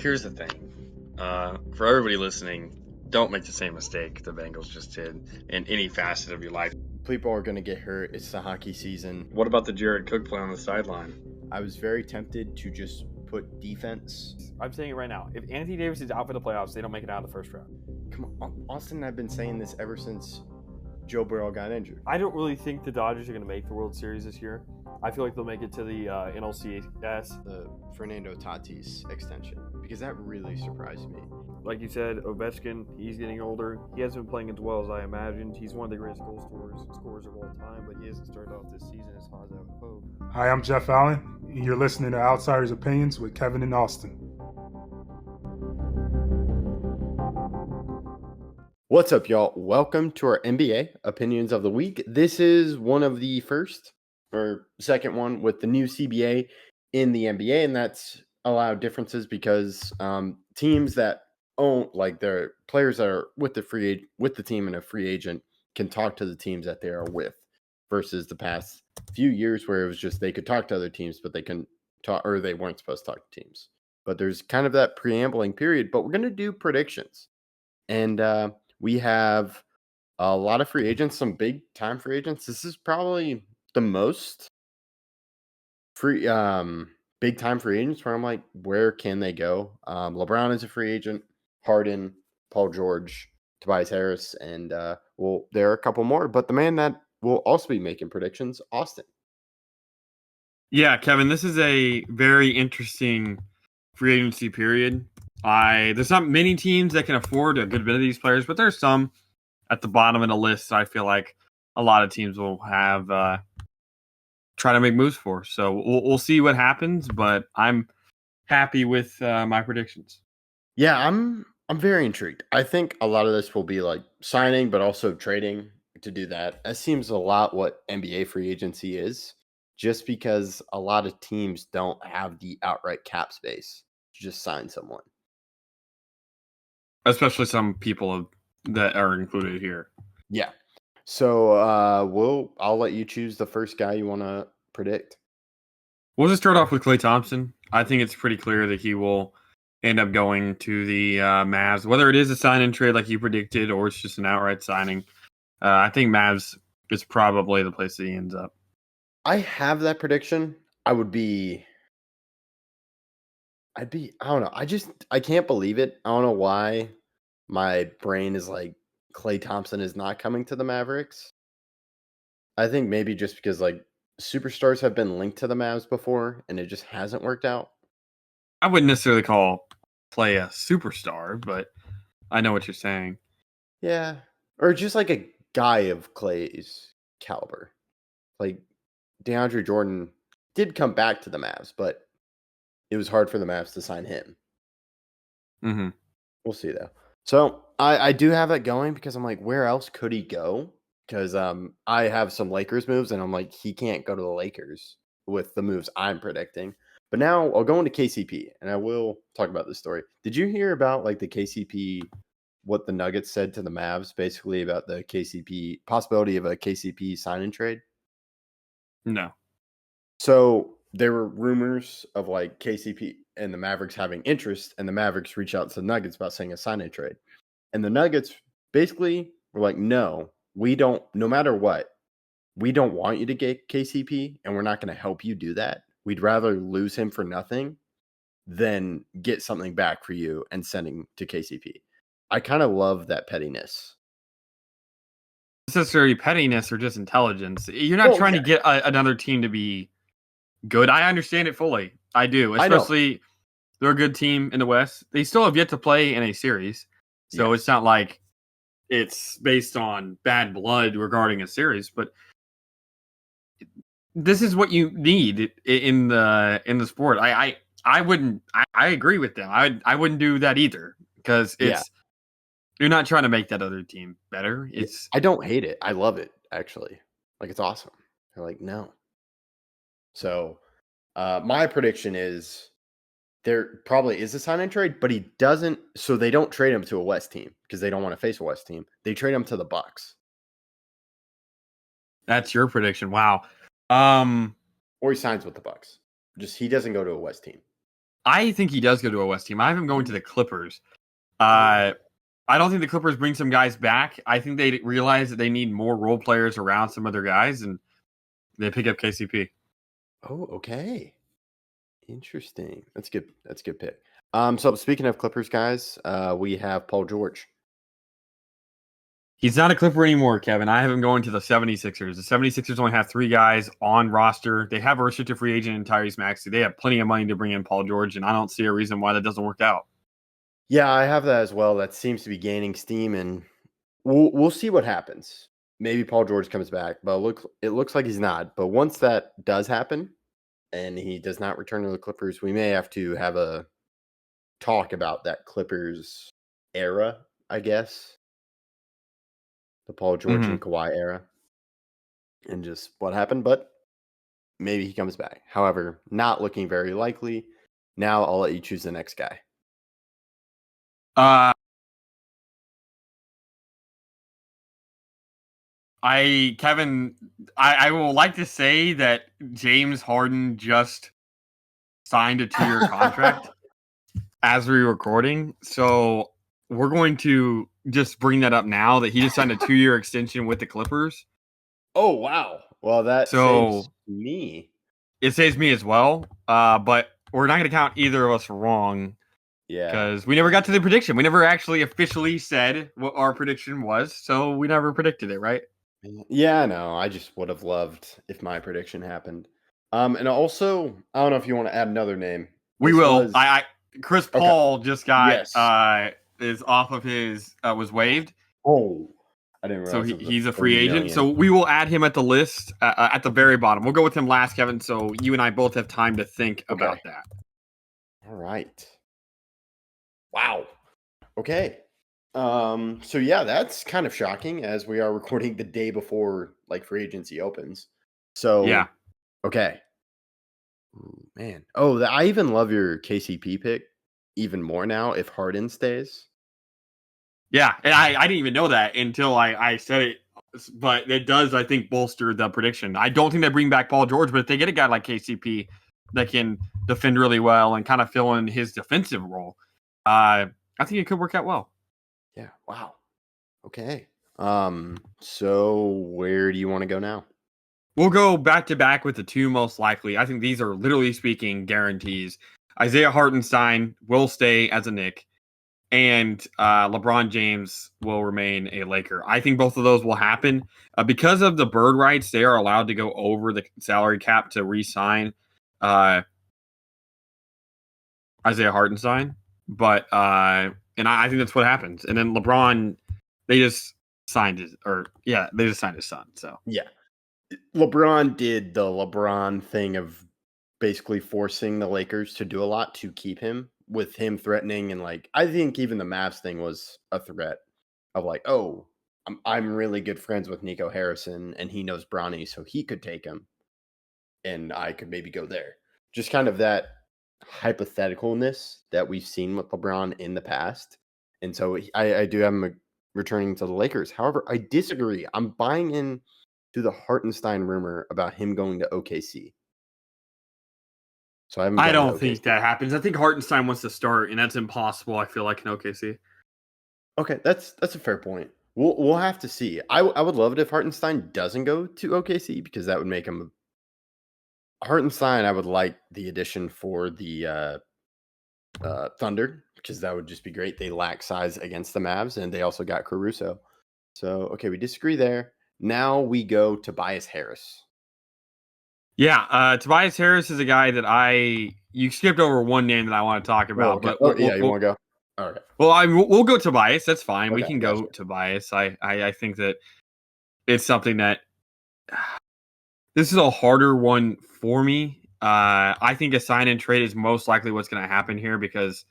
here's the thing. For everybody listening, don't make the same mistake the Bengals just did in any facet of your life. People are going to get hurt. It's the hockey season. What about the Jared Cook play on the sideline? I was very tempted to just put defense. I'm saying it right now. If Anthony Davis is out for the playoffs, they don't make it out of the first round. Come on, Austin and I've been saying this ever since Joe Burrow got injured. I don't really think the Dodgers are going to make the World Series this year. I feel like they'll make it to the NLCS. The Fernando Tatis extension, because that really surprised me. Like you said, Ovechkin, he's getting older. He hasn't been playing as well as I imagined. He's one of the greatest goal scorers of all time, but he hasn't started off this season as hot as I would hope. Hi, I'm Jeff Allen, and you're listening to Outsiders Opinions with Kevin and Austin. What's up, y'all? Welcome to our NBA Opinions of the Week. This is one of the first or second one with the new CBA in the NBA, and that's allowed differences because teams that own, like, their players that are with the team and a free agent can talk to the teams that they are with, versus the past few years where it was just they could talk to other teams, but they couldn't talk, or they weren't supposed to talk to teams. But there's kind of that preambling period. But we're going to do predictions, and we have a lot of free agents, some big time free agents. This is probably the most free big time free agents where I'm like, where can they go? LeBron is a free agent, Harden, Paul George, Tobias Harris, and well, there are a couple more. But the man that will also be making predictions, Austin. Yeah, Kevin, this is a very interesting free agency period. There's not many teams that can afford a good bit of these players, but there's some at the bottom of the list. I feel like a lot of teams will have try to make moves for. So we'll see what happens, but I'm happy with my predictions. Yeah, I'm very intrigued. I think a lot of this will be like signing, but also trading to do that. That seems a lot what NBA free agency is, just because a lot of teams don't have the outright cap space to just sign someone. Especially some people that are included here. Yeah. So I'll let you choose the first guy you want to predict. We'll just start off with Klay Thompson. I think it's pretty clear that he will end up going to the Mavs, whether it is a sign and trade like you predicted or it's just an outright signing. I think Mavs is probably the place that he ends up. I have that prediction. I don't know. I can't believe it. I don't know why my brain is like Klay Thompson is not coming to the Mavericks. I think maybe just because like superstars have been linked to the Mavs before and it just hasn't worked out. I wouldn't necessarily call Klay a superstar, but I know what you're saying. Yeah. Or just like a guy of Klay's caliber. Like DeAndre Jordan did come back to the Mavs, but it was hard for the Mavs to sign him. Mm-hmm. We'll see, though. So I do have that going because I'm like, where else could he go? Because I have some Lakers moves, and I'm like, he can't go to the Lakers with the moves I'm predicting. But now I'll go into KCP, and I will talk about this story. Did you hear about like the KCP, what the Nuggets said to the Mavs, basically about the KCP possibility of a KCP sign and trade? No. So there were rumors of like KCP and the Mavericks having interest, and the Mavericks reached out to the Nuggets about saying a sign and trade. And the Nuggets basically were like, no, we don't, no matter what, we don't want you to get KCP, and we're not going to help you do that. We'd rather lose him for nothing than get something back for you and sending to KCP. I kind of love that pettiness. It's necessarily pettiness or just intelligence. You're not trying to get another team to be good. I understand it fully. I do. Especially they're a good team in the West. They still have yet to play in a series. So It's not like it's based on bad blood regarding a series, but this is what you need in the sport. I agree with them. I wouldn't do that either because you're not trying to make that other team better. I don't hate it. I love it, actually. Like, it's awesome. They're like, no. So my prediction is there probably is a sign and trade, but he doesn't. So they don't trade him to a West team because they don't want to face a West team. They trade him to the Bucks. That's your prediction. Wow. Or he signs with the Bucks. Just he doesn't go to a West team. I think he does go to a West team. I have him going to the Clippers. I don't think the Clippers bring some guys back. I think they realize that they need more role players around some other guys, and they pick up KCP. Oh, okay. Interesting. That's good. That's a good pick. So speaking of Clippers, guys, we have Paul George. He's not a Clipper anymore, Kevin. I have him going to the 76ers. The 76ers only have 3 guys on roster. They have a restricted free agent in Tyrese Maxey. They have plenty of money to bring in Paul George, and I don't see a reason why that doesn't work out. Yeah, I have that as well. That seems to be gaining steam, and we'll see what happens. Maybe Paul George comes back, but it looks like he's not. But once that does happen, and he does not return to the Clippers, we may have to have a talk about that Clippers era, I guess. The Paul George and Kawhi era. And just what happened, but maybe he comes back. However, not looking very likely. Now I'll let you choose the next guy. Kevin, I will like to say that James Harden just signed a 2-year contract as we're recording. So we're going to just bring that up now that he just signed a 2-year extension with the Clippers. Oh, wow. Well, that saves me. It saves me as well. But we're not going to count either of us wrong. Yeah. Because we never got to the prediction. We never actually officially said what our prediction was. So we never predicted it, right? Yeah, I know. I just would have loved if my prediction happened. And also, I don't know if you want to add another name. We will. Chris Paul just got is off of his was waived. Oh, I didn't realize. So he's a free agent. So we will add him at the list at the very bottom. We'll go with him last, Kevin. So you and I both have time to think about that. All right. Wow. Okay. So yeah, that's kind of shocking as we are recording the day before like free agency opens. So yeah. Okay. Ooh, man. Oh, I even love your KCP pick even more now if Harden stays. Yeah, and I didn't even know that until I said it. But it does, I think, bolster the prediction. I don't think they bring back Paul George, but if they get a guy like KCP that can defend really well and kind of fill in his defensive role, I think it could work out well. Yeah. Wow. Okay. So where do you want to go now? We'll go back to back with the 2 most likely. I think these are literally speaking guarantees. Isaiah Hartenstein will stay as a Knick, and LeBron James will remain a Laker. I think both of those will happen. Because of the bird rights, they are allowed to go over the salary cap to re-sign Isaiah Hartenstein. But and I think that's what happens. And then LeBron, they just signed his son. So yeah. LeBron did the LeBron thing of basically forcing the Lakers to do a lot to keep him, with him threatening, and like I think even the Mavs thing was a threat of like, oh, I'm really good friends with Nico Harrison and he knows Bronny, so he could take him and I could maybe go there. Just kind of that hypotheticalness that we've seen with LeBron in the past. And so I do have him returning to the Lakers. However, I disagree. I'm buying in to the Hartenstein rumor about him going to OKC. So I don't think that happens. I think Hartenstein wants to start, and that's impossible, I feel like, in OKC. Okay, that's a fair point. We'll have to see. I would love it if Hartenstein doesn't go to OKC because that would make him Hartenstein. I would like the addition for the Thunder because that would just be great. They lack size against the Mavs, and they also got Caruso. So okay, we disagree there. Now we go to Tobias Harris. Yeah, Tobias Harris is a guy that you skipped over one name that I want to talk about. Okay. But you want to go? All right. Well, we'll go Tobias. That's fine. Okay, we can go Tobias. I think that it's something that this is a harder one for me. I think a sign and trade is most likely what's going to happen here because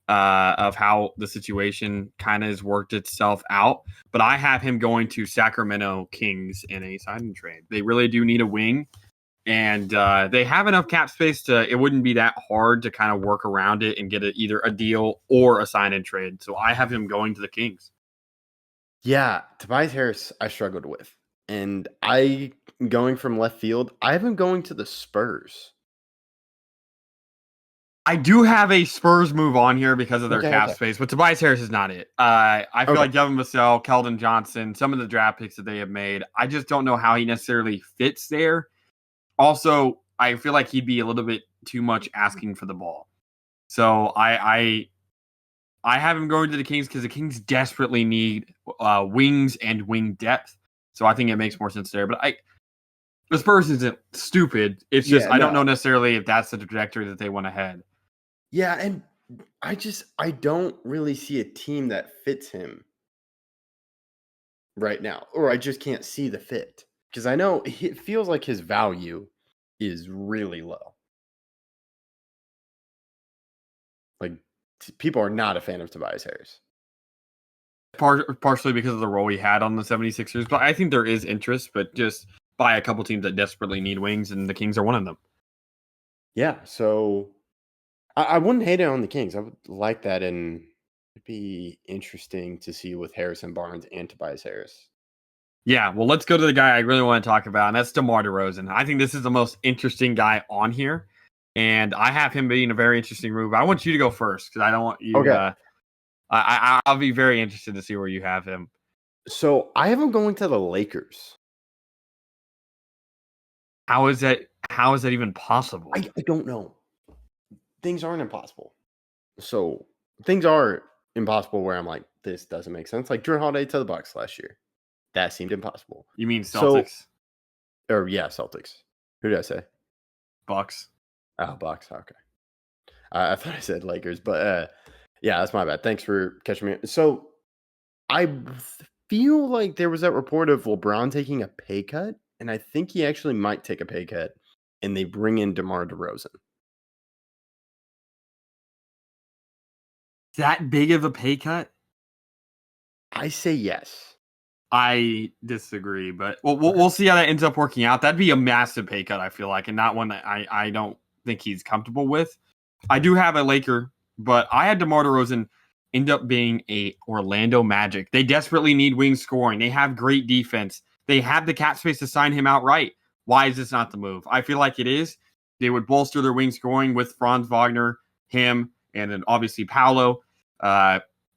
of how the situation kind of has worked itself out. But I have him going to Sacramento Kings in a sign and trade. They really do need a wing. And they have enough cap space it wouldn't be that hard to kind of work around it and get either a deal or a sign and trade. So I have him going to the Kings. Yeah, Tobias Harris, I struggled with. And going from left field, I have him going to the Spurs. I do have a Spurs move on here because of their Okay, cap okay. space, but Tobias Harris is not it. I feel Okay. like Devin Vassell, Keldon Johnson, some of the draft picks that they have made, I just don't know how he necessarily fits there. Also, I feel like he'd be a little bit too much asking for the ball. So I have him going to the Kings because the Kings desperately need wings and wing depth. So I think it makes more sense there. But the Spurs isn't stupid. It's just Yeah, I don't no. know necessarily if that's the trajectory that they want to head. Yeah, and I don't really see a team that fits him right now, or I just can't see the fit because I know it feels like his value is really low. Like people are not a fan of Tobias Harris. Partially because of the role he had on the 76ers, but I think there is interest, but just by a couple teams that desperately need wings, and the Kings are one of them. Yeah, so I wouldn't hate it on the Kings. I would like that, and it'd be interesting to see with Harrison Barnes and Tobias Harris. Yeah, well, let's go to the guy I really want to talk about, and that's DeMar DeRozan. I think this is the most interesting guy on here, and I have him being a very interesting move. I want you to go first because I don't want you. Okay. I'll be very interested to see where you have him. So I have him going to the Lakers. How is that even possible? I don't know. Things aren't impossible. So things are impossible where I'm like, this doesn't make sense. Like Drew Holiday to the Bucks last year. That seemed impossible. You mean Celtics? Celtics. Who did I say? Bucks. Oh, Bucks. Okay. I thought I said Lakers, but yeah, that's my bad. Thanks for catching me. So I feel like there was that report of LeBron taking a pay cut, and I think he actually might take a pay cut, and they bring in DeMar DeRozan. That big of a pay cut? I say yes. I disagree, but we'll see how that ends up working out. That'd be a massive pay cut, I feel like, and not one that I don't think he's comfortable with. I do have a Laker, but I had DeMar DeRozan end up being a Orlando Magic. They desperately need wing scoring. They have great defense. They have the cap space to sign him outright. Why is this not the move? I feel like it is. They would bolster their wing scoring with Franz Wagner, him, and then obviously Paolo.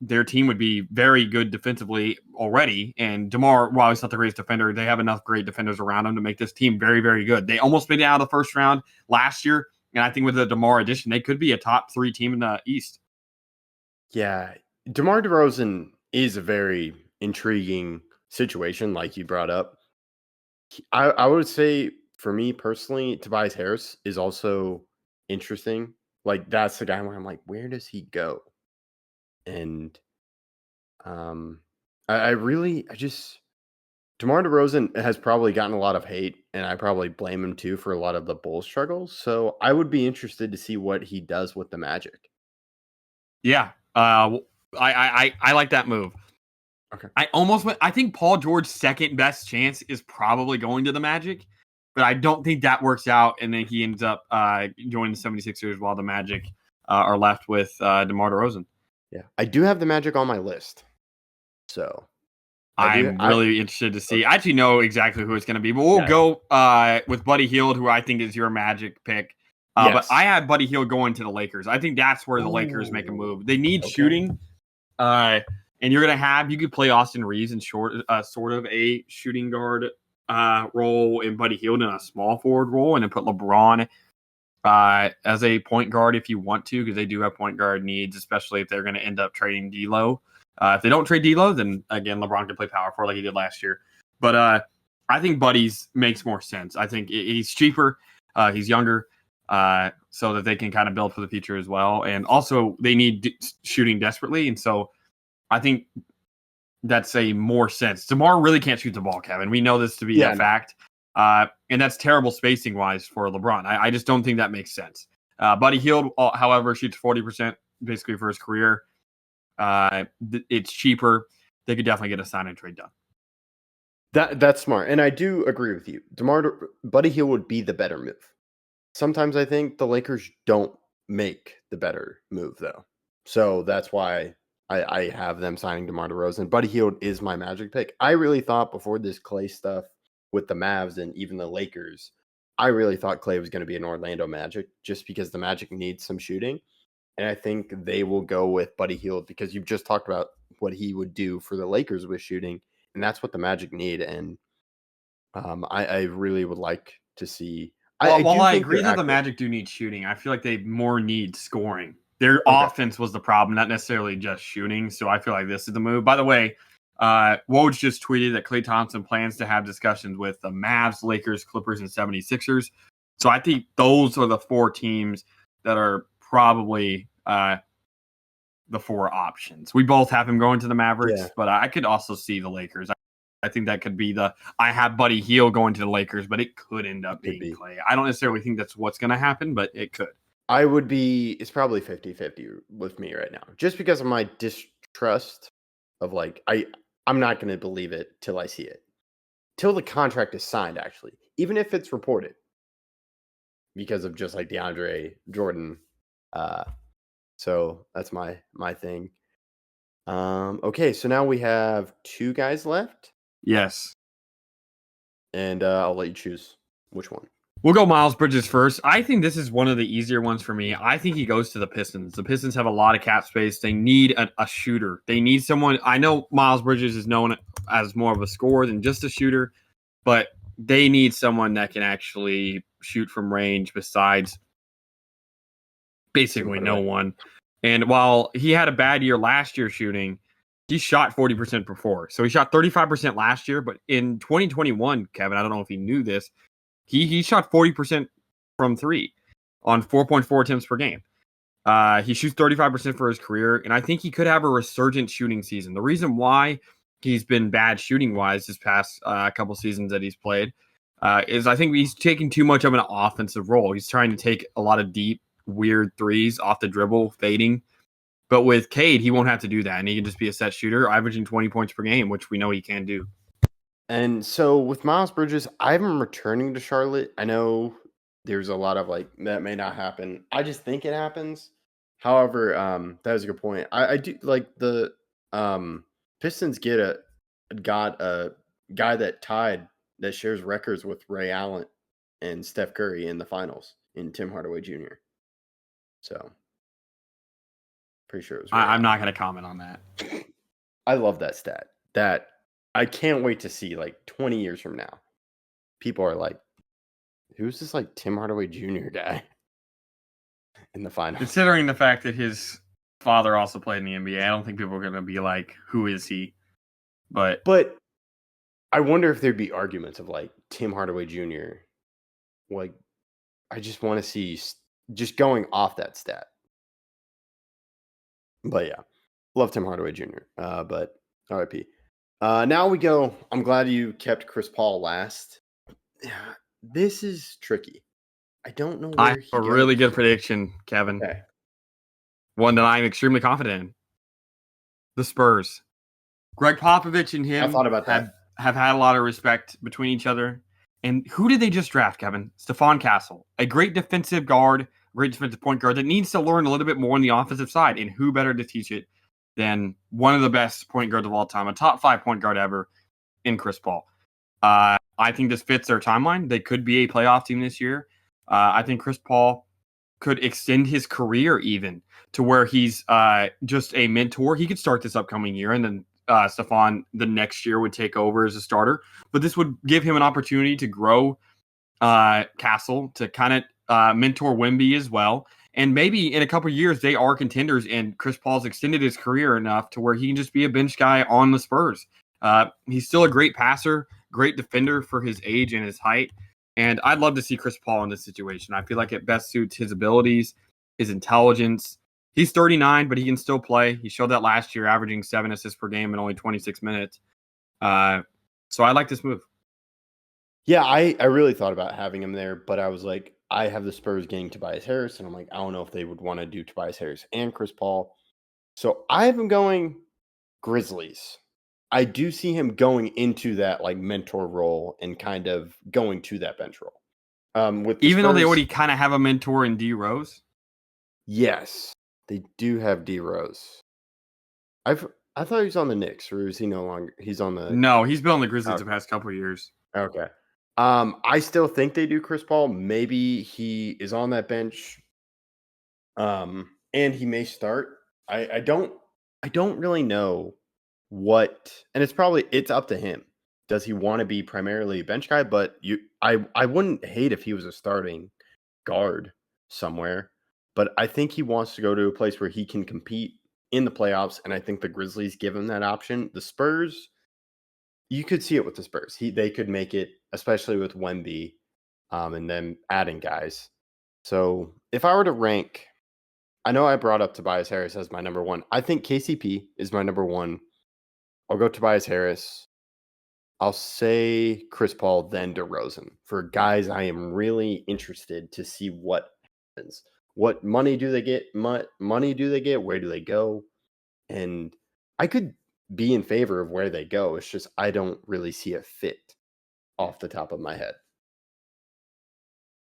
Their team would be very good defensively already. And DeMar, while he's not the greatest defender, they have enough great defenders around him to make this team very, very good. They almost made it out of the first round last year. And I think with the DeMar addition, they could be a top 3 team in the East. Yeah. DeMar DeRozan is a very intriguing situation, like you brought up. I would say, for me personally, Tobias Harris is also interesting. Like, that's the guy where I'm like, where does he go? And DeMar DeRozan has probably gotten a lot of hate, and I probably blame him too for a lot of the Bulls struggles. So I would be interested to see what he does with the Magic. Yeah, I like that move. Okay. I think Paul George's second best chance is probably going to the Magic, but I don't think that works out, and then he ends up joining the 76ers while the Magic are left with DeMar DeRozan. Yeah, I do have the Magic on my list. So I'm really interested to see. I actually know exactly who it's going to be, but we'll go with Buddy Hield, who I think is your Magic pick. Yes. But I had Buddy Hield going to the Lakers. I think that's where the Lakers make a move. They need shooting, and you're going to you could play Austin Reeves in sort of a shooting guard role, and Buddy Hield in a small forward role, and then put LeBron as a point guard if you want to, because they do have point guard needs, especially if they're going to end up trading D'Lo. If they don't trade D'Lo, then again LeBron can play power forward like he did last year. But I think Buddy's makes more sense. I think he's cheaper, he's younger, so that they can kind of build for the future as well. And also they need shooting desperately, and so I think that's a more sense. DeMar really can't shoot the ball, Kevin. We know this to be a fact. And that's terrible spacing wise for LeBron. I just don't think that makes sense. Buddy Hield, however, shoots 40% basically for his career. It's cheaper. They could definitely get a sign and trade done. That's smart. And I do agree with you. Buddy Hield would be the better move. Sometimes I think the Lakers don't make the better move, though. So that's why I have them signing DeMar DeRozan. Buddy Hield is my Magic pick. I really thought before this Clay stuff with the Mavs and even the Lakers I really thought Clay was going to be an Orlando Magic just because the Magic needs some shooting. And I think they will go with Buddy Hield because you've just talked about what he would do for the Lakers with shooting. And that's what the Magic need. And I really would like to see. While I think agree they're that the active. Magic do need shooting, I feel like they more need scoring. Their Okay. offense was the problem, not necessarily just shooting. So I feel like this is the move. By the way, Woj just tweeted that Klay Thompson plans to have discussions with the Mavs, Lakers, Clippers, and 76ers. So I think those are the 4 teams that are probably the 4 options. We both have him going to the Mavericks, Yeah. but I could also see the Lakers. I think that could be I have Buddy Hield going to the Lakers, but it could end up being Clay. I don't necessarily think that's what's going to happen, but it could. It's probably 50-50 with me right now. Just because of my distrust of I'm not going to believe it till I see it. Till the contract is signed, actually. Even if it's reported. Because of just like DeAndre Jordan. So that's my thing. Okay, so now we have 2 guys left. Yes. And I'll let you choose which one. We'll go Miles Bridges first. I think this is one of the easier ones for me. I think he goes to the Pistons. The Pistons have a lot of cap space. They need a shooter. They need someone. I know Miles Bridges is known as more of a scorer than just a shooter, but they need someone that can actually shoot from range besides basically no one. And while he had a bad year last year shooting, he shot 40% before. So he shot 35% last year, but in 2021, Kevin, I don't know if he knew this, he shot 40% from 3 on 4.4 attempts per game. He shoots 35% for his career, and I think he could have a resurgent shooting season. The reason why he's been bad shooting-wise this past couple seasons that he's played is I think he's taking too much of an offensive role. He's trying to take a lot of deep, weird threes off the dribble, fading. But with Cade, he won't have to do that, and he can just be a set shooter, averaging 20 points per game, which we know he can do. And so with Miles Bridges, I have him returning to Charlotte. I know there's a lot of that may not happen. I just think it happens. However, that is a good point. I do like the Pistons got a guy that shares records with Ray Allen and Steph Curry in the finals in Tim Hardaway Jr. So pretty sure it was. I'm not going to comment on that. I love that stat. That I can't wait to see 20 years from now. People are like, who's this Tim Hardaway Jr. guy in the finals? Considering the fact that his father also played in the NBA, I don't think people are going to be like, who is he? But I wonder if there'd be arguments of Tim Hardaway Jr. I just want to see just going off that stat. But yeah, love Tim Hardaway Jr. But RIP. Now we go. I'm glad you kept Chris Paul last. This is tricky. I don't know. I have a really good prediction, Kevin. Okay. One that I'm extremely confident in. The Spurs. Greg Popovich and him I thought about that. have had a lot of respect between each other. And who did they just draft, Kevin? Stephon Castle. A great defensive guard, great defensive point guard that needs to learn a little bit more on the offensive side. And who better to teach it than one of the best point guards of all time, a top 5 point guard ever in Chris Paul. I think this fits their timeline. They could be a playoff team this year. I think Chris Paul could extend his career even to where he's just a mentor. He could start this upcoming year, and then Stephon the next year would take over as a starter. But this would give him an opportunity to grow Castle, to kind of mentor Wemby as well. And maybe in a couple of years, they are contenders, and Chris Paul's extended his career enough to where he can just be a bench guy on the Spurs. He's still a great passer, great defender for his age and his height. And I'd love to see Chris Paul in this situation. I feel like it best suits his abilities, his intelligence. He's 39, but he can still play. He showed that last year, averaging 7 assists per game in only 26 minutes. So I like this move. Yeah, I really thought about having him there, but I was like, I have the Spurs getting Tobias Harris, and I'm like, I don't know if they would want to do Tobias Harris and Chris Paul. So I have him going Grizzlies. I do see him going into that mentor role and kind of going to that bench role. With Even though they already kind of have a mentor in D Rose? Yes, they do have D Rose. I thought he was on the Knicks, or is he no longer? He's on the. No, he's been on the Grizzlies the past couple of years. Okay. I still think they do Chris Paul. Maybe he is on that bench. And he may start. I don't really know what, and it's up to him. Does he want to be primarily a bench guy? But I wouldn't hate if he was a starting guard somewhere. But I think he wants to go to a place where he can compete in the playoffs, and I think the Grizzlies give him that option. The Spurs, you could see it with the Spurs. They could make it, especially with Wemby, and then adding guys. So if I were to rank, I know I brought up Tobias Harris as my number one. I think KCP is my number one. I'll go Tobias Harris. I'll say Chris Paul, then DeRozan. For guys, I am really interested to see what happens. What money do they get? Money do they get? Where do they go? And I could be in favor of where they go. It's just I don't really see a fit off the top of my head.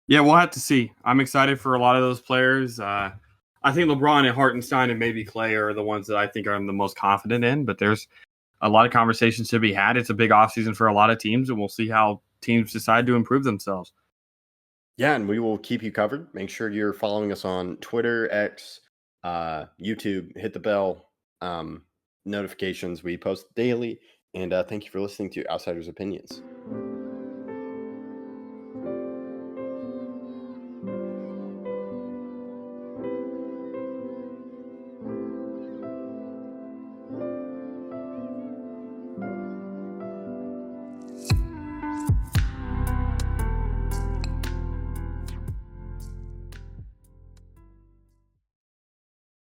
Yeah, we'll have to see. I'm excited for a lot of those players. I think LeBron and Hartenstein and maybe Clay are the ones that I think I'm the most confident in, but there's a lot of conversations to be had. It's a big offseason for a lot of teams, and we'll see how teams decide to improve themselves. Yeah, and we will keep you covered. Make sure you're following us on Twitter, X, YouTube. Hit the bell notifications. We post daily. And thank you for listening to Outsiders Opinions.